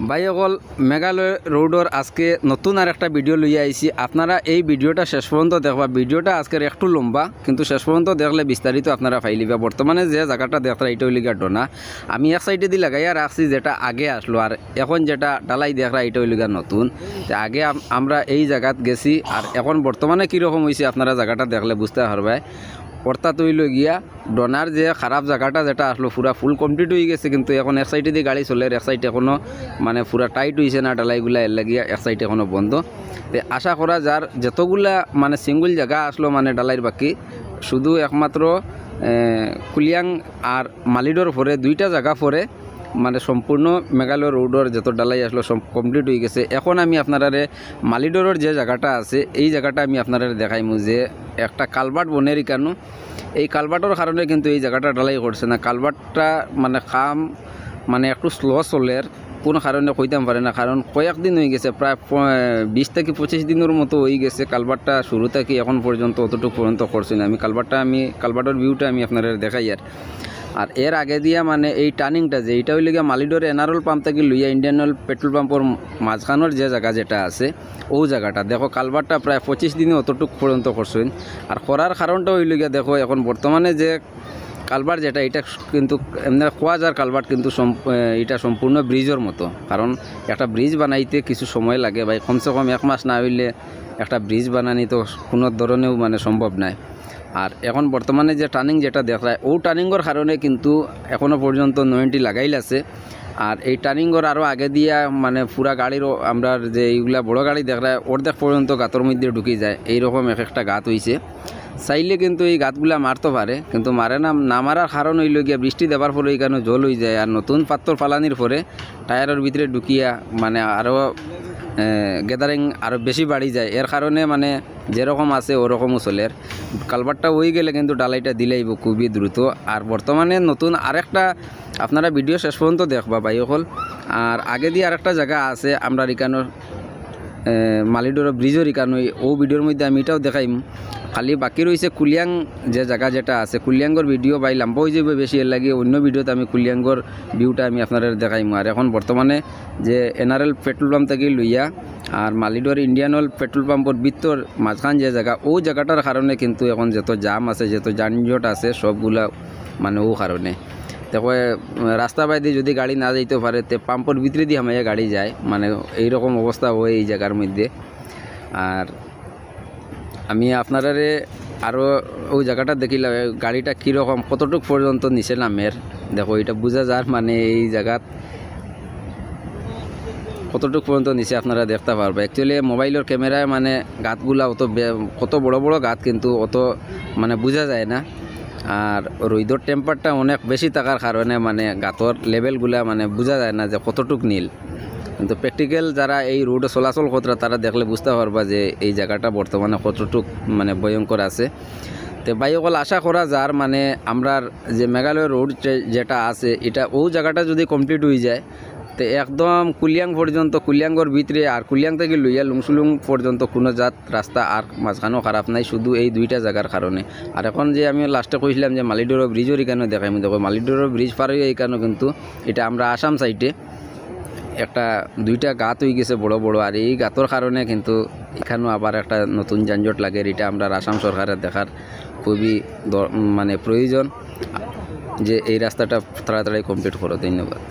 ভাই অকল মেঘালয় রোডর আজকে নতুন আর একটা ভিডিও লইয়া আইছি। আপনারা এই ভিডিওটা শেষ পর্যন্ত দেখবা। ভিডিওটা আজকের একটু লম্বা, কিন্তু শেষ পর্যন্ত দেখলে বিস্তারিত আপনারা পাইলিবা। বর্তমানে যে জায়গাটা দেখরা এটা হইলিগা ডোনা, আমি এক সাইডে দিয়ে লাগাইয়া রাখছি যেটা আগে আসলো, আর এখন যেটা ডালাই দেখরা এটা হইলিগা নতুন। তো আগে আমরা এই জায়গাত গেছি, আর এখন বর্তমানে কীরকম হয়েছে আপনারা জায়গাটা দেখলে বুঝতে পারবে। অর্থাৎ হইল গিয়া ডোনার যে খারাপ জায়গাটা যেটা আসলো পুরা ফুল কমপ্লিট হয়ে গেছে, কিন্তু এখন এক সাইডে দিয়ে গাড়ি চলে, এক সাইড এখনও মানে পুরা টাইট হয়েছে না ডালাইগুলা, এর লাগিয়া এক সাইড এখনও বন্ধ। তো আশা করা যার যতগুলা মানে সিঙ্গুল জায়গা আসলো মানে ডালাইয়ের বাকি শুধু একমাত্র কুলিয়াং আর মালিডোর পরে দুইটা জায়গা পরে মানে সম্পূর্ণ মেঘালয় রোডর যত ডালাই আসলো সব কমপ্লিট হয়ে গেছে। এখন আমি আপনারারে মালিডোরের যে জায়গাটা আছে এই জায়গাটা আমি আপনারা দেখাইমু যে একটা কালভার্ট বনের কেন এই কালভার্টের কারণে কিন্তু এই জায়গাটা ডালাই করছে না। কালভার্টটা মানে কাম মানে একটু স্লো চলের কোন কারণে কইতাম পারে না, কারণ কয়েকদিন হয়ে গেছে, প্রায় 20 থেকে 25 দিনের মতো হয়ে গেছে। কালভার্টটা শুরু থেকে এখন পর্যন্ত অতটুকু পর্যন্ত করছি না। আমি কালভার্টের ভিউটা আমি আপনারা দেখাই। আর এর আগে দিয়া মানে এই টার্নিংটা যে এইটা হইলে গিয়ে মালিডোর এনআরএল পাম্প থেকে লইয়া ইন্ডিয়ান অয়েল পেট্রোল পাম্পর মাঝখানোর যে জায়গা যেটা আছে ও জায়গাটা দেখো কালভার্টটা প্রায় 25 দিনে অতটুকু পর্যন্ত করছেন। আর করার কারণটা হইলে গিয়া দেখো এখন বর্তমানে যে কালভার্ট যেটা এটা কিন্তু এমনি খোয়া যার কালভার্ট কিন্তু এটা সম্পূর্ণ ব্রিজের মতো, কারণ একটা ব্রিজ বানাইতে কিছু সময় লাগে ভাই, কমসে কম 1 মাস না হইলে একটা ব্রিজ বানানি তো কোনো ধরনেও মানে সম্ভব নয়। আর এখন বর্তমানে যে টার্নিং যেটা দেখায় ও টার্নিংয়ের কারণে কিন্তু এখনও পর্যন্ত 90 লাগাইল আছে। আর এই টার্নিংয়ের আরও আগে দিয়া মানে পুরা গাড়িরও আমরা যে এইগুলা বড় গাড়ি দেখায় অর্ধেক পর্যন্ত গাতর মধ্যে ঢুকে যায়, এইরকম একটা গাত হয়েছে। চাইলে কিন্তু এই গাতগুলা মারতে পারে, কিন্তু মারে না। না মারার কারণ হইল গিয়া বৃষ্টি দেওয়ার পরে এইখানে জল হয়ে যায়, আর নতুন পাত্তর ফালানির পরে টায়ারের ভিতরে ঢুকিয়া মানে আরও গ্যাদারিং আরও বেশি বাড়ি যায়। এর কারণে মানে যেরকম আছে ওরকমও চলে। কালভার্টটা হয়ে গেলে কিন্তু ডালাইটা দিলেইব খুবই দ্রুত। আর বর্তমানে নতুন আরেকটা আপনারা ভিডিও শেষ পর্যন্ত দেখবা ভাই হল। আর আগে দিয়ে আরেকটা জায়গা আছে আমরা এখানোর মালিডোর ব্রিজের এখানে, ও ভিডিওর মধ্যে আমি এটাও দেখাইম। খালি বাকি রয়েছে কুলিয়াং যে জায়গা যেটা আছে, কুলিয়াঙ্গর ভিডিও বাই লম্বা হয়ে যাবে বেশি, এর লাগে অন্য ভিডিওতে আমি কুলিয়াঙ্গর ভিউটা আমি আপনারা দেখাইম। আর এখন বর্তমানে যে এনআরএল পেট্রোল পাম্প থেকে লইয়া আর মালিডোর ইন্ডিয়ান অয়েল পেট্রোল পাম্পর ভিতর মাঝখান যে জায়গা ও জায়গাটার কারণে কিন্তু এখন যত জাম আছে যত যানজট আছে সবগুলা মানে ও কারণে দেখো রাস্তা বাইরে যদি গাড়ি না যাইতে পারে তে পাম্পর ভিতরে দিয়ে আমায় গাড়ি যায়, মানে এইরকম অবস্থা হয় এই জায়গার মধ্যে। আর আমি আপনারারে আরও ওই জায়গাটা দেখিলাম গাড়িটা কীরকম কতটুকু পর্যন্ত নিচে নামের দেখো এটা বোঝা যার মানে এই জায়গাত কতটুকু পর্যন্ত নিচে আপনারা দেখতে পারবে। অ্যাকচুয়ালি মোবাইলের ক্যামেরায় মানে গাতগুলা কত বড় বড় গাত কিন্তু অত মানে বোঝা যায় না। আর রোদর টেম্পারটা অনেক বেশি থাকার কারণে মানে গাতর লেভেলগুলা মানে বোঝা যায় না যে কতটুক নীল, কিন্তু প্র্যাকটিক্যাল যারা এই রোডে চলাচল করতে তারা দেখলে বুঝতে পারবা যে এই জায়গাটা বর্তমানে কতটুক মানে ভয়ঙ্কর আছে। তো বাইকল আশা করা যার মানে আমরা যে মেঘালয় রোড যেটা আছে এটা ও জায়গাটা যদি কমপ্লিট হয়ে যায় তো একদম কুলিয়াং পর্যন্ত, কুলিয়াঙ্গর ভিতরে আর কুলিয়াং থেকে লইয়া লুংসুলুং পর্যন্ত কোনো জাত রাস্তা আর মাঝখানেও খারাপ নাই, শুধু এই দুইটা জায়গার কারণে। আর এখন যে আমি লাস্টে কইছিলাম যে মালিডোর ব্রিজের এখানে দেখাইম, দেখো মালিডোর ব্রিজ পার হয়ে এইখানেও কিন্তু এটা আমরা আসাম সাইডে একটা দুইটা গাত হয়ে গেছে বড় বড়, আর এই গাতর কারণে কিন্তু এখানেও আবার একটা নতুন যানজট লাগে। এটা আমরা আসাম সরকারের দেখার খুবই মানে প্রয়োজন যে এই রাস্তাটা তাড়াতাড়ি কমপ্লিট করো। ধন্যবাদ।